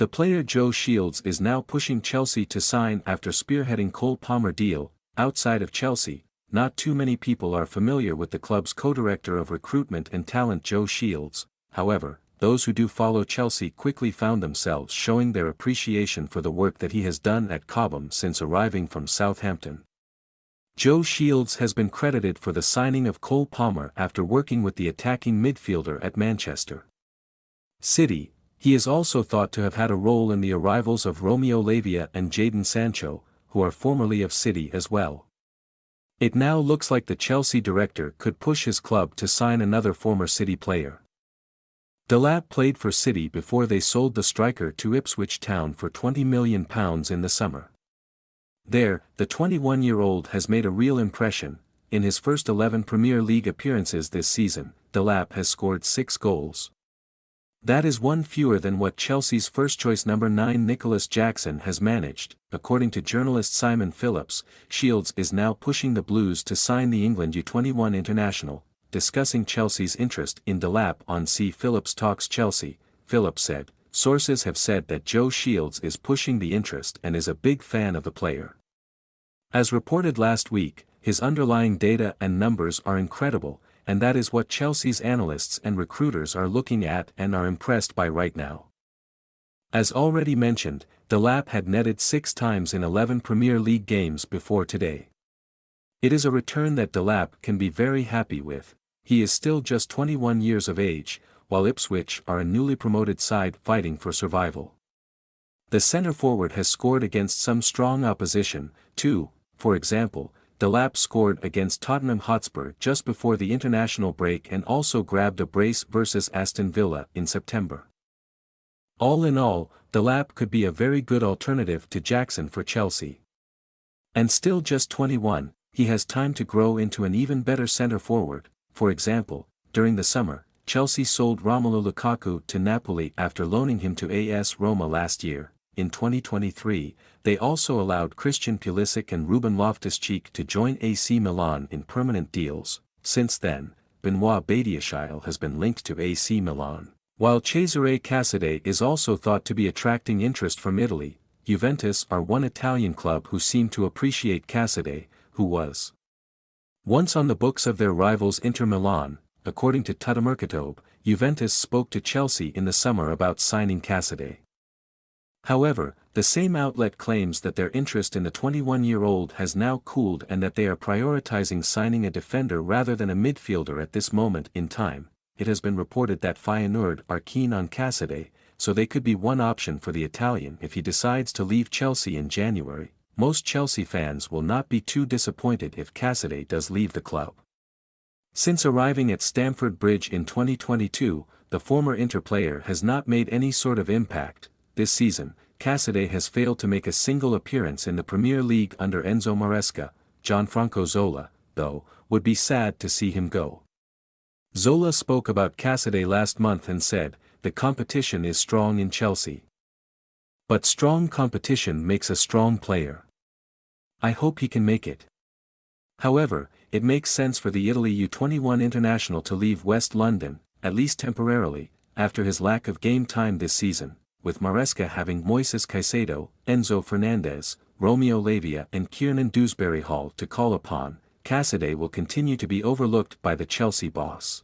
The player Joe Shields is now pushing Chelsea to sign after spearheading Cole Palmer deal. Outside of Chelsea, not too many people are familiar with the club's co-director of recruitment and talent Joe Shields. However, those who do follow Chelsea quickly found themselves showing their appreciation for the work that he has done at Cobham since arriving from Southampton. Joe Shields has been credited for the signing of Cole Palmer after working with the attacking midfielder at Manchester City. He is also thought to have had a role in the arrivals of Romeo Lavia and Jadon Sancho, who are formerly of City as well. It now looks like the Chelsea director could push his club to sign another former City player. Delap played for City before they sold the striker to Ipswich Town for £20 million in the summer. There, the 21-year-old has made a real impression. In his first 11 Premier League appearances this season, Delap has scored 6 goals. That is one fewer than what Chelsea's first-choice number 9 Nicholas Jackson has managed. According to journalist Simon Phillips, Shields is now pushing the Blues to sign the England U21 international. Discussing Chelsea's interest in Delap on C. Phillips Talks Chelsea, Phillips said, "Sources have said that Joe Shields is pushing the interest and is a big fan of the player. As reported last week, his underlying data and numbers are incredible, and that is what Chelsea's analysts and recruiters are looking at and are impressed by right now." As already mentioned, Delap had netted 6 times in 11 Premier League games before today. It is a return that Delap can be very happy with. He is still just 21 years of age, while Ipswich are a newly promoted side fighting for survival. The centre-forward has scored against some strong opposition, too. For example, Delap scored against Tottenham Hotspur just before the international break and also grabbed a brace versus Aston Villa in September. All in all, Delap could be a very good alternative to Jackson for Chelsea. And still just 21, he has time to grow into an even better centre-forward. For example, during the summer, Chelsea sold Romelu Lukaku to Napoli after loaning him to AS Roma last year. In 2023, they also allowed Christian Pulisic and Ruben Loftus-Cheek to join AC Milan in permanent deals. Since then, Benoit Badiashile has been linked to AC Milan, while Cesare Casadei is also thought to be attracting interest from Italy. Juventus are one Italian club who seem to appreciate Casadei, who was once on the books of their rivals Inter Milan. According to Tuttomercato, Juventus spoke to Chelsea in the summer about signing Casadei. However, the same outlet claims that their interest in the 21-year-old has now cooled and that they are prioritizing signing a defender rather than a midfielder at this moment in time. It has been reported that Feyenoord are keen on Casadei, so they could be one option for the Italian if he decides to leave Chelsea in January. Most Chelsea fans will not be too disappointed if Casadei does leave the club. Since arriving at Stamford Bridge in 2022, the former Inter player has not made any sort of impact. This season, Casadei has failed to make a single appearance in the Premier League under Enzo Maresca. Gianfranco Zola, though, would be sad to see him go. Zola spoke about Casadei last month and said, "The competition is strong in Chelsea. But strong competition makes a strong player. I hope he can make it." However, it makes sense for the Italy U21 international to leave West London, at least temporarily, after his lack of game time this season, with Maresca having Moises Caicedo, Enzo Fernandez, Romeo Lavia and Kiernan Dewsbury Hall to call upon. Casadei will continue to be overlooked by the Chelsea boss.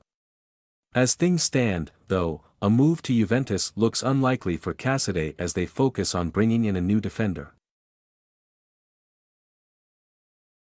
As things stand, though, a move to Juventus looks unlikely for Casadei as they focus on bringing in a new defender.